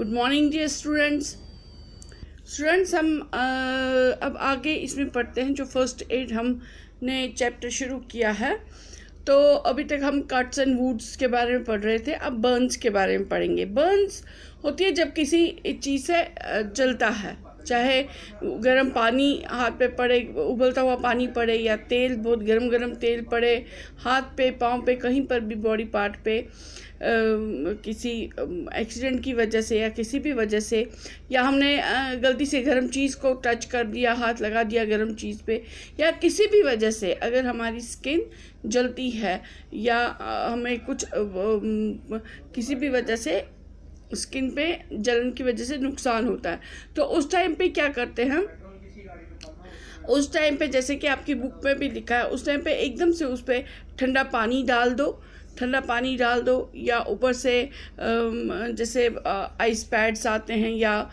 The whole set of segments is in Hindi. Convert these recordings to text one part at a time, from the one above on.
Good morning dear students. हम अब आगे इसमें पढ़ते हैं जो फर्स्ट एड हमने चैप्टर शुरू किया है। तो अभी तक हम कट्स एंड वुंड्स के बारे में पढ़ रहे थे, अब बर्न्स के बारे में पढ़ेंगे। बर्न्स होती है जब किसी चीज़ से जलता है, चाहे गर्म पानी हाथ पे पड़े, उबलता हुआ पानी पड़े, या तेल, बहुत गरम तेल पड़े हाथ पे, पाँव पे, कहीं पर भी बॉडी पार्ट पे, किसी एक्सीडेंट की वजह से या किसी भी वजह से, या हमने गलती से गर्म चीज़ को टच कर दिया, हाथ लगा दिया गर्म चीज़ पे, या किसी भी वजह से अगर हमारी स्किन जलती है या हमें कुछ किसी भी वजह से स्किन पे जलन की वजह से नुकसान होता है, तो उस टाइम पे क्या करते हैं? उस टाइम पे जैसे कि आपकी बुक में भी लिखा है, उस टाइम पे एकदम से उस पर ठंडा पानी डाल दो, या ऊपर से जैसे आइस पैड्स आते हैं या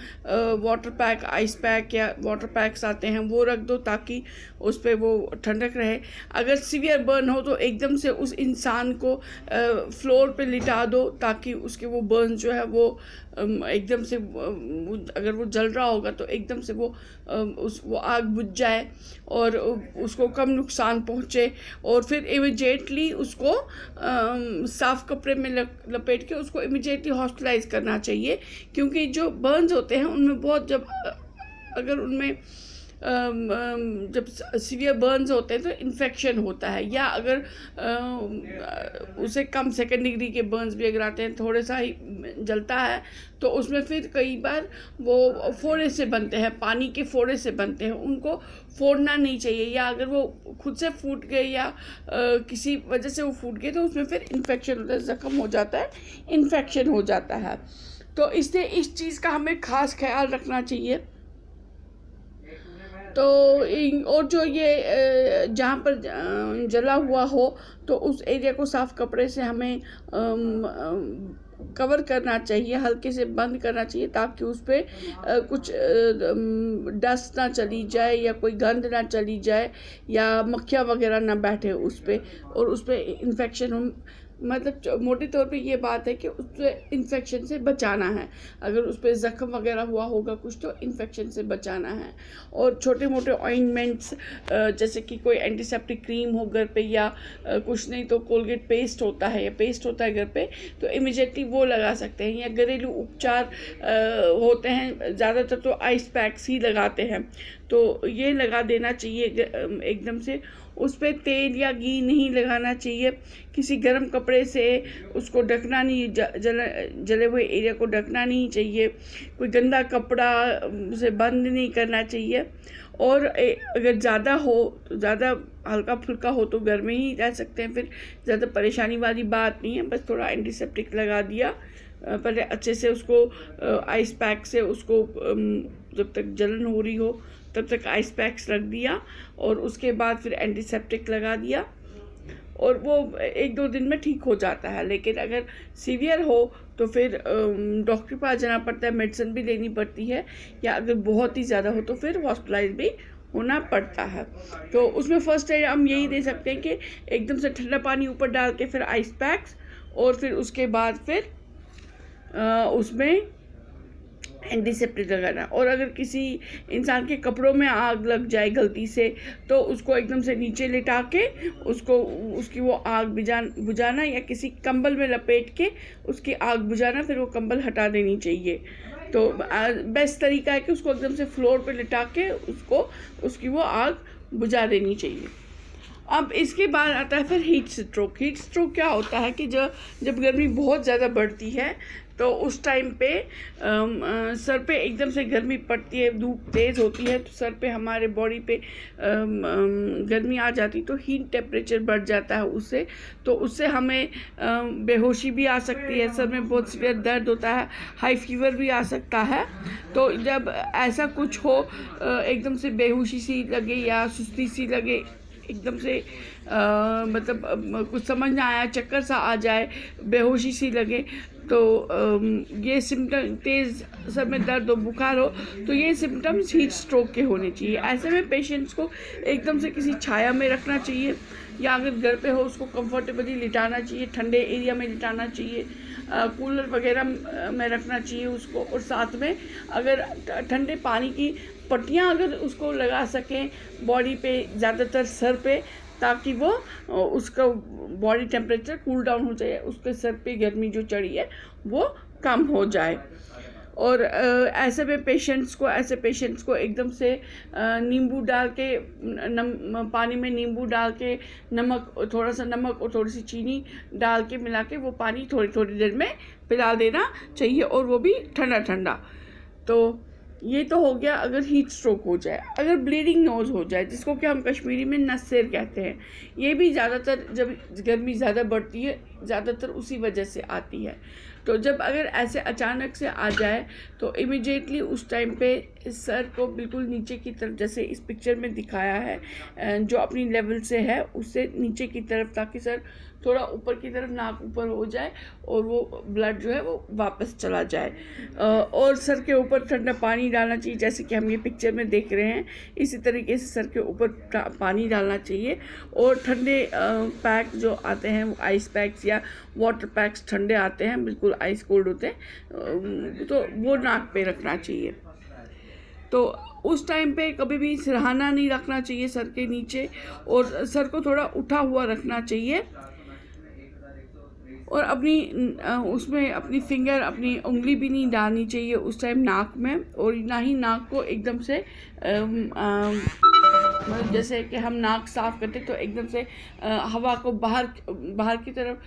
वाटर पैक, आइस पैक या वाटर पैक्स आते हैं, वो रख दो ताकि उस पर वो ठंडक रहे। अगर सीवियर बर्न हो तो एकदम से उस इंसान को फ्लोर पे लिटा दो ताकि उसके वो बर्न जो है वो एकदम से, अगर वो जल रहा होगा तो एकदम से वो आग बुझ जाए और उसको कम नुकसान पहुँचे, और फिर इमीडिएटली उसको साफ़ कपड़े में लपेट के उसको इमीडिएटली हॉस्पिटलाइज करना चाहिए। क्योंकि जो बर्न्स होते हैं उनमें बहुत, अगर उनमें जब सीवियर बर्न्स होते हैं तो इन्फेक्शन होता है, या अगर उसे कम सेकेंड डिग्री के बर्न्स भी अगर आते हैं, थोड़ा सा ही जलता है, तो उसमें फिर कई बार वो फोड़े से बनते हैं, पानी के फोड़े से बनते हैं, उनको फोड़ना नहीं चाहिए। या अगर वो खुद से फूट गए या किसी वजह से वो फूट गए तो उसमें फिर इन्फेक्शन होता है, ज़ख्म हो जाता है, इन्फेक्शन हो जाता है। तो इसलिए इस चीज़ का हमें ख़ास ख्याल रखना चाहिए। तो और जो ये जहाँ पर जला हुआ हो तो उस एरिया को साफ़ कपड़े से हमें कवर करना चाहिए, हल्के से बंद करना चाहिए, ताकि उस पर कुछ डस्ट ना चली जाए या कोई गंद ना चली जाए या मक्खियाँ वगैरह ना बैठे उस पर, और उस पर इन्फेक्शन, मतलब मोटे तौर पे ये बात है कि उस पर इन्फेक्शन से बचाना है। अगर उस पर ज़ख्म वगैरह हुआ होगा कुछ तो इन्फेक्शन से बचाना है। और छोटे मोटे ऑइंटमेंट्स, जैसे कि कोई एंटीसेप्टिक क्रीम हो घर पे, या कुछ नहीं तो कोलगेट पेस्ट होता है घर पे, तो इमीडिएटली वो लगा सकते हैं। या घरेलू उपचार होते हैं, ज़्यादातर तो आइस पैक्स ही लगाते हैं, तो ये लगा देना चाहिए एकदम से। उस पर तेल या घी नहीं लगाना चाहिए, किसी गर्म कपड़े से उसको ढकना नहीं, जले हुए एरिया को ढकना नहीं चाहिए, कोई गंदा कपड़ा से बंद नहीं करना चाहिए। और अगर ज़्यादा हो तो ज़्यादा हल्का फुल्का हो तो घर में ही रह सकते हैं, फिर ज़्यादा परेशानी वाली बात नहीं है, बस थोड़ा एंटीसेप्टिक लगा दिया, पहले अच्छे से उसको आइस पैक से उसको जब तक जलन हो रही हो तब तक आइस पैक्स रख दिया, और उसके बाद फिर एंटीसेप्टिक लगा दिया, और वो 1-2 दिन में ठीक हो जाता है। लेकिन अगर सीवियर हो तो फिर डॉक्टर के पास जाना पड़ता है, मेडिसिन भी लेनी पड़ती है, या अगर बहुत ही ज़्यादा हो तो फिर हॉस्पिटलाइज भी होना पड़ता है। तो उसमें फर्स्ट एड हम यही दे सकते हैं कि एकदम से ठंडा पानी ऊपर डाल के फिर आइस पैक्स, और फिर उसके बाद फिर उसमें एंटीसेप्टिक लगाना। और अगर किसी इंसान के कपड़ों में आग लग जाए गलती से, तो उसको एकदम से नीचे लिटा के उसकी वो आग बुझाना, या किसी कंबल में लपेट के उसकी आग बुझाना, फिर वो कंबल हटा देनी चाहिए। तो बेस्ट तरीका है कि उसको एकदम से फ्लोर पे लिटा के उसकी वो आग बुझा देनी चाहिए। अब इसके बाद आता है फिर हीट स्ट्रोक। हीट स्ट्रोक क्या होता है कि जब गर्मी बहुत ज़्यादा बढ़ती है तो उस टाइम पे सर पे एकदम से गर्मी पड़ती है, धूप तेज़ होती है, तो सर पे हमारे बॉडी पे गर्मी आ जाती, तो हीट टेम्परेचर बढ़ जाता है उससे। तो उससे हमें बेहोशी भी आ सकती है, सर में बहुत सीवियर दर्द होता है, हाई फीवर भी आ सकता है। तो जब ऐसा कुछ हो, एकदम से बेहोशी सी लगे या सुस्ती सी लगे, एकदम से मतलब कुछ समझ ना आया, चक्कर सा आ जाए, बेहोशी सी लगे, तो ये सिम्टम, तेज़ सर में दर्द हो, बुखार हो, तो ये सिम्टम्स हीट स्ट्रोक के होने चाहिए। ऐसे में पेशेंट्स को एकदम से किसी छाया में रखना चाहिए, या अगर घर पे हो उसको कंफर्टेबली लिटाना चाहिए, ठंडे एरिया में लिटाना चाहिए। कूलर वगैरह में रखना चाहिए उसको। और साथ में अगर ठंडे पानी की पट्टियाँ अगर उसको लगा सकें बॉडी पे, ज़्यादातर सर पे, ताकि वो उसका बॉडी टेम्परेचर कूल डाउन हो जाए, उसके सर पे गर्मी जो चढ़ी है वो कम हो जाए। और ऐसे पेशेंट्स को एकदम से नींबू डाल के पानी में नींबू डाल के थोड़ा सा नमक और थोड़ी सी चीनी डाल के मिला के वो पानी थोड़ी थोड़ी देर में पिला देना चाहिए, और वो भी ठंडा ठंडा। तो ये तो हो गया अगर हीट स्ट्रोक हो जाए। अगर ब्लीडिंग नोज़ हो जाए, जिसको कि हम कश्मीरी में नसेर कहते हैं, ये भी ज़्यादातर जब गर्मी ज़्यादा बढ़ती है ज़्यादातर उसी वजह से आती है। तो जब अगर ऐसे अचानक से आ जाए तो इमिडिएटली उस टाइम पे सर को बिल्कुल नीचे की तरफ, जैसे इस पिक्चर में दिखाया है, जो अपनी लेवल से है उससे नीचे की तरफ, ताकि सर थोड़ा ऊपर की तरफ, नाक ऊपर हो जाए और वो ब्लड जो है वो वापस चला जाए। और सर के ऊपर ठंडा पानी डालना चाहिए, जैसे कि हम ये पिक्चर में देख रहे हैं। इसी तरीके से सर के ऊपर पानी डालना चाहिए। और ठंडे पैक जो आते हैं, वो आइस पैक्स या वाटर पैक्स ठंडे आते हैं, बिल्कुल आइस कोल्ड होते हैं, तो वो नाक पे रखना चाहिए। तो उस टाइम पे कभी भी सिरहाना नहीं रखना चाहिए सर के नीचे, और सर को थोड़ा उठा हुआ रखना चाहिए। और उसमें अपनी फिंगर, अपनी उंगली भी नहीं डालनी चाहिए उस टाइम नाक में। और ना ही नाक को एकदम से जैसे कि हम नाक साफ़ करते तो एकदम से हवा को बाहर की तरफ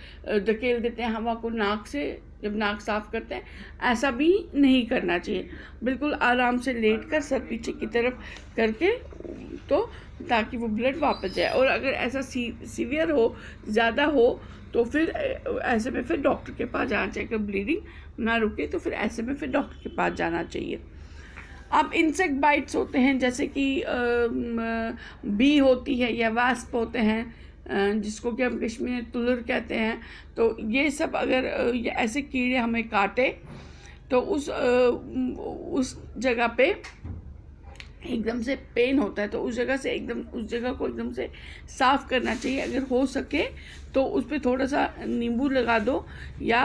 धकेल देते हैं हवा को नाक से, जब नाक साफ़ करते हैं, ऐसा भी नहीं करना चाहिए। बिल्कुल आराम से लेट कर सर पीछे की तरफ करके, तो ताकि वो ब्लड वापस जाए। और अगर ऐसा सीवियर हो, ज़्यादा हो, तो फिर ऐसे में फिर डॉक्टर के पास जाना चाहिए। अगर ब्लीडिंग ना रुके तो फिर ऐसे में फिर डॉक्टर के पास जाना चाहिए। अब इंसेक्ट बाइट्स होते हैं, जैसे कि बी होती है या वास्प होते हैं, जिसको कि हम कश्मीर में तुलर कहते हैं। तो ये सब अगर ऐसे कीड़े हमें काटे तो उस जगह पे एकदम से पेन होता है, तो उस जगह को एकदम से साफ़ करना चाहिए। अगर हो सके तो उस पर थोड़ा सा नींबू लगा दो, या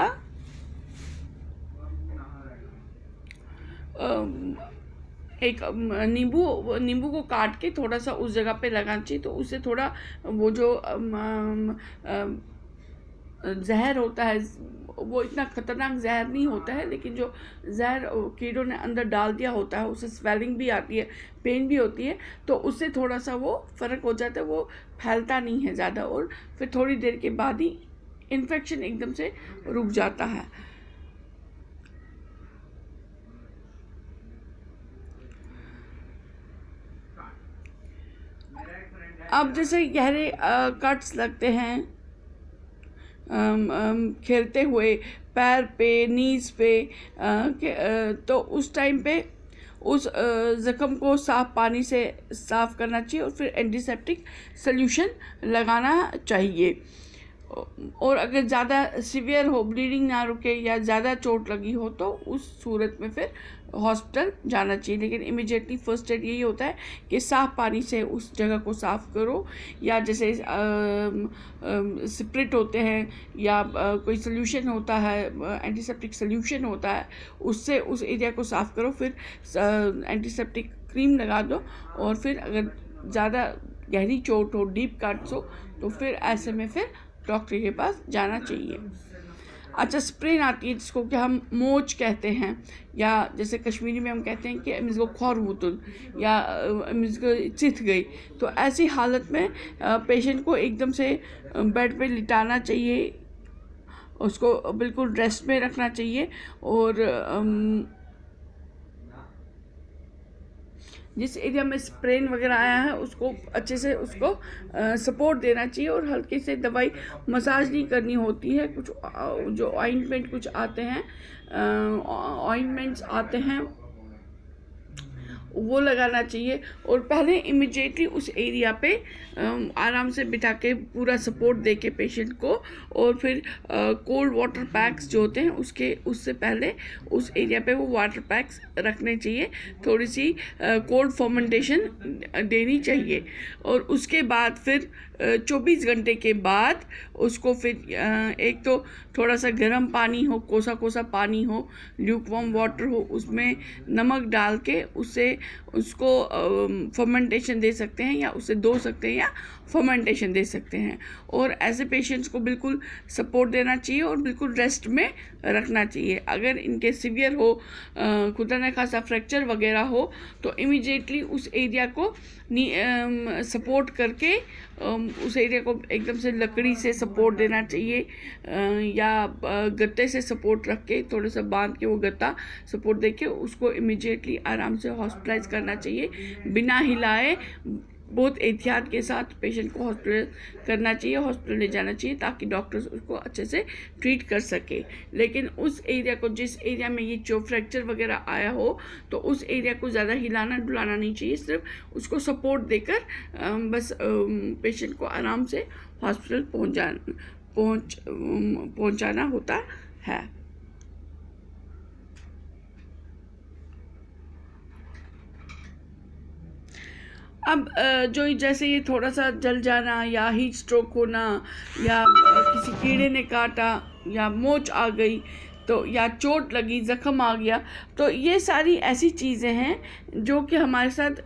एक नींबू को काट के थोड़ा सा उस जगह पे लगाना चाहिए। तो उससे थोड़ा वो जो जहर होता है, वो इतना ख़तरनाक जहर नहीं होता है, लेकिन जो जहर कीड़ों ने अंदर डाल दिया होता है, उससे स्वेलिंग भी आती है, पेन भी होती है। तो उससे थोड़ा सा वो फ़र्क हो जाता है, वो फैलता नहीं है ज़्यादा, और फिर थोड़ी देर के बाद ही इन्फेक्शन एकदम से रुक जाता है। अब जैसे गहरे कट्स लगते हैं खेलते हुए पैर पे, नीज़ पे, तो उस टाइम पे उस ज़ख़म को साफ़ पानी से साफ़ करना चाहिए, और फिर एंटीसेप्टिक सॉल्यूशन लगाना चाहिए। और अगर ज़्यादा सीवियर हो, ब्लीडिंग ना रुके या ज़्यादा चोट लगी हो, तो उस सूरत में फिर हॉस्पिटल जाना चाहिए। लेकिन इमीडिएटली फ़र्स्ट एड यही होता है कि साफ़ पानी से उस जगह को साफ़ करो, या जैसे स्प्रिट होते हैं, या कोई सॉल्यूशन होता है, एंटीसेप्टिक सॉल्यूशन होता है, उससे उस एरिया को साफ़ करो। फिर एंटीसेप्टिक क्रीम लगा दो, और फिर अगर ज़्यादा गहरी चोट हो, डीप कट्स हो, तो फिर ऐसे में फिर डॉक्टर के पास जाना चाहिए। अच्छा, स्प्रेन आती है जिसको कि हम मोच कहते हैं, या जैसे कश्मीरी में हम कहते हैं कि इसको खौर वुतुल, या इसको चिथ गई। तो ऐसी हालत में पेशेंट को एकदम से बेड पे लिटाना चाहिए, उसको बिल्कुल रेस्ट में रखना चाहिए, और जिस एरिया में स्प्रेन वगैरह आया है उसको अच्छे से उसको सपोर्ट देना चाहिए, और हल्के से दवाई, मसाज नहीं करनी होती है। कुछ जो ऑइंटमेंट कुछ आते हैं, ऑइंटमेंट्स आते हैं, वो लगाना चाहिए। और पहले इमिडिएटली उस एरिया पे आराम से बिठा के पूरा सपोर्ट दे के पेशेंट को, और फिर कोल्ड वाटर पैक्स जो होते हैं उससे पहले उस एरिया पे वो वाटर पैक्स रखने चाहिए। थोड़ी सी कोल्ड फर्मेंटेशन देनी चाहिए, और उसके बाद फिर 24 घंटे के बाद उसको फिर एक तो थोड़ा सा गर्म पानी हो, कोसा कोसा पानी हो, ल्यूकवार्म वाटर हो, उसमें नमक डाल के उसको फर्मेंटेशन दे सकते हैं, या उसे धो सकते हैं, या फर्मेंटेशन दे सकते हैं। और ऐसे पेशेंट्स को बिल्कुल सपोर्ट देना चाहिए और बिल्कुल रेस्ट में रखना चाहिए। अगर इनके सीवियर हो, खुदा न खासा फ्रैक्चर वगैरह हो, तो इमीडिएटली उस एरिया को सपोर्ट करके उस एरिया को एकदम से लकड़ी से सपोर्ट देना चाहिए, या गत्ते से सपोर्ट रख के थोड़ा सा बांध के वो गत्ता सपोर्ट दे के उसको इमीडिएटली आराम से हॉस्पिटलाइज करना चाहिए, बिना हिलाए। बहुत एहतियात के साथ पेशेंट को हॉस्पिटल करना चाहिए, हॉस्पिटल ले जाना चाहिए, ताकि डॉक्टर्स उसको अच्छे से ट्रीट कर सके। लेकिन उस एरिया को, जिस एरिया में ये जो फ्रैक्चर वगैरह आया हो, तो उस एरिया को ज़्यादा हिलाना डुलाना नहीं चाहिए, सिर्फ उसको सपोर्ट देकर बस पेशेंट को आराम से हॉस्पिटल पहुंचाना होता है। अब जो जैसे ये थोड़ा सा जल जाना, या हीट स्ट्रोक होना, या किसी कीड़े ने काटा, या मोच आ गई, तो या चोट लगी, ज़ख्म आ गया, तो ये सारी ऐसी चीज़ें हैं जो कि हमारे साथ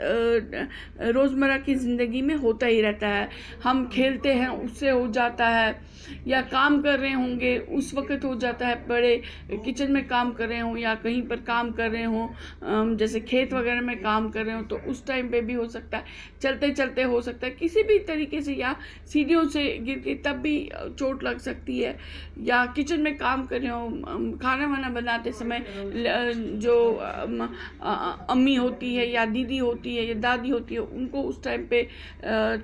रोज़मर्रा की ज़िंदगी में होता ही रहता है। हम खेलते हैं, उससे हो जाता है, या काम कर रहे होंगे उस वक्त हो जाता है, बड़े किचन में काम कर रहे हों या कहीं पर काम कर रहे हों, जैसे खेत वगैरह में काम कर रहे हों, तो उस टाइम पे भी हो सकता है, चलते चलते हो सकता है, किसी भी तरीके से, या सीढ़ियों से गिर के तब भी चोट लग सकती है, या किचन में काम कर रहे हों, खाना वाना बनाते समय जो अम्मी होती है, या दीदी होती है, या दादी होती है, उनको उस टाइम पे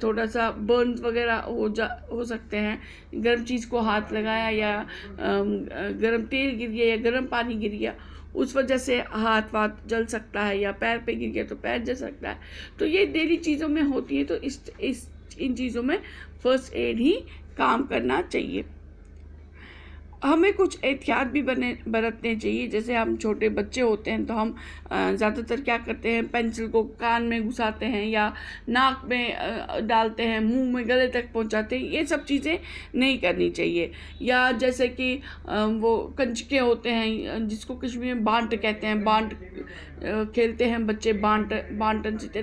थोड़ा सा बर्न्स वगैरह हो सकते हैं। गर्म चीज़ को हाथ लगाया, या गर्म तेल गिर गया, या गर्म पानी गिर गया, उस वजह से हाथ वाथ जल सकता है, या पैर पे गिर गया तो पैर जल सकता है। तो ये डेली चीज़ों में होती है, तो इन चीज़ों में फर्स्ट एड ही काम करना चाहिए। हमें कुछ एहतियात भी बरतने चाहिए। जैसे हम छोटे बच्चे होते हैं, तो हम ज़्यादातर क्या करते हैं, पेंसिल को कान में घुसाते हैं, या नाक में डालते हैं, मुंह में, गले तक पहुंचाते हैं। ये सब चीज़ें नहीं करनी चाहिए। या जैसे कि वो कंचके होते हैं, जिसको कश्मीर में बांट कहते हैं, बांट खेलते हैं बच्चे, बांटन सीते,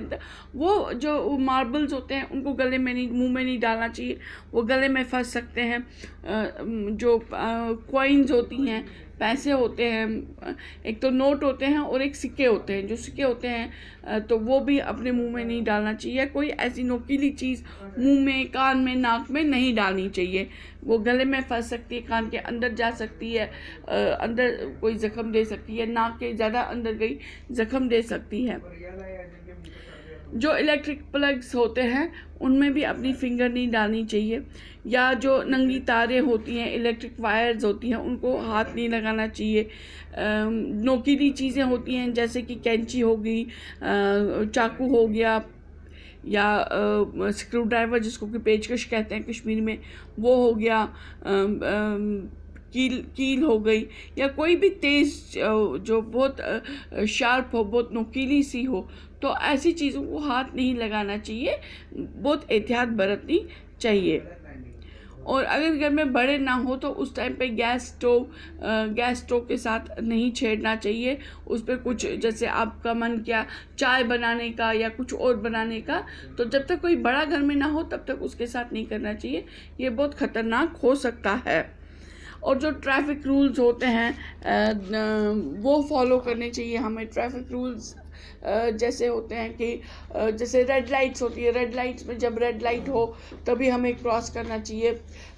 वो जो मार्बल्स होते हैं उनको गले में नहीं, मुंह में नहीं डालना चाहिए, वो गले में फंस सकते हैं। जो कॉइन्स होती हैं, पैसे होते हैं, एक तो नोट होते हैं और एक सिक्के होते हैं। जो सिक्के होते हैं तो वो भी अपने मुंह में नहीं डालना चाहिए। कोई ऐसी नोकीली चीज़ मुंह में, कान में, नाक में नहीं डालनी चाहिए। वो गले में फंस सकती है, कान के अंदर जा सकती है, अंदर कोई ज़ख्म दे सकती है, नाक के ज़्यादा अंदर गई ज़ख्म दे सकती है। जो इलेक्ट्रिक प्लग्स होते हैं उनमें भी अपनी फिंगर नहीं डालनी चाहिए। या जो नंगी तारें होती हैं, इलेक्ट्रिक वायर्स होती हैं, उनको हाथ नहीं लगाना चाहिए। नोकीली चीज़ें होती हैं, जैसे कि कैंची हो गई, चाकू हो गया, या स्क्रू ड्राइवर जिसको कि पेचकश कहते हैं कश्मीर में, वो हो गया, कील हो गई, या कोई भी तेज़ जो बहुत शार्प हो, बहुत नोकीली सी हो, तो ऐसी चीज़ों को हाथ नहीं लगाना चाहिए। बहुत एहतियात बरतनी चाहिए। और अगर घर में बड़े ना हो तो उस टाइम पे गैस स्टोव के साथ नहीं छेड़ना चाहिए। उस पर कुछ, जैसे आपका मन किया चाय बनाने का या कुछ और बनाने का, तो जब तक कोई बड़ा घर में ना हो तब तक उसके साथ नहीं करना चाहिए। ये बहुत ख़तरनाक हो सकता है। और जो ट्रैफिक रूल्स होते हैं वो फॉलो करने चाहिए हमें। ट्रैफिक रूल्स जैसे होते हैं कि जैसे रेड लाइट्स होती है, रेड लाइट्स में जब रेड लाइट हो तभी हमें क्रॉस करना चाहिए।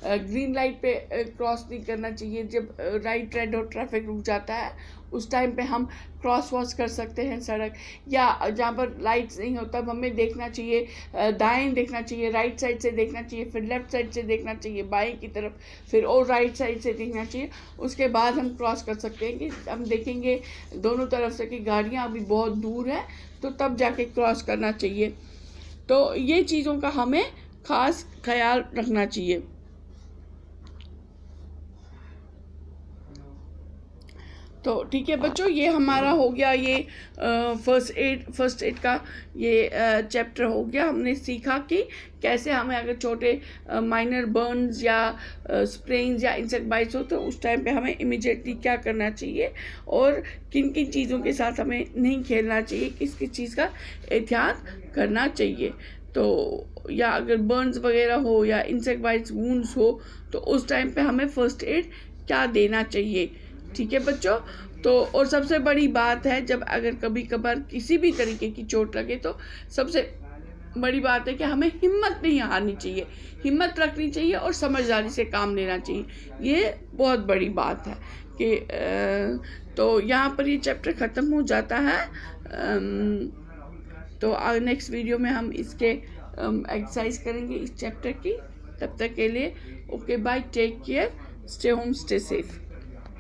ग्रीन लाइट पे क्रॉस नहीं करना चाहिए। जब लाइट रेड और ट्रैफिक रुक जाता है उस टाइम पे हम क्रॉस वॉश कर सकते हैं सड़क। या जहाँ पर लाइट्स नहीं हो तब हमें देखना चाहिए, दाएं देखना चाहिए, राइट साइड से देखना चाहिए, फिर लेफ़्ट साइड से देखना चाहिए बाएं की तरफ, फिर और राइट साइड से देखना चाहिए। उसके बाद हम क्रॉस कर सकते हैं कि हम देखेंगे दोनों तरफ से कि गाड़ियाँ अभी बहुत दूर है, तो तब जाके क्रॉस करना चाहिए। तो ये चीज़ों का हमें ख़ास ख्याल रखना चाहिए। तो ठीक है बच्चों, ये हमारा हो गया ये फर्स्ट एड का ये चैप्टर हो गया। हमने सीखा कि कैसे हमें अगर छोटे माइनर बर्न्स या स्प्रेन्स या इंसेक्ट बाइट्स हो तो उस टाइम पे हमें इमीडिएटली क्या करना चाहिए और किन किन चीज़ों के साथ हमें नहीं खेलना चाहिए, किस किस चीज़ का एहतियात करना चाहिए। तो या अगर बर्न्स वगैरह हो या इंसेक्ट बाइट्स वुंड्स हो तो उस टाइम पे हमें फ़र्स्ट एड क्या देना चाहिए। ठीक है बच्चों। तो और सबसे बड़ी बात है, जब अगर कभी कभार किसी भी तरीके की चोट लगे तो सबसे बड़ी बात है कि हमें हिम्मत नहीं हारनी चाहिए, हिम्मत रखनी चाहिए और समझदारी से काम लेना चाहिए। ये बहुत बड़ी बात है कि तो यहाँ पर ये चैप्टर ख़त्म हो जाता है। तो नेक्स्ट वीडियो में हम इसके एक्सरसाइज करेंगे इस चैप्टर की। तब तक के लिए okay bye, take care, stay home, stay safe.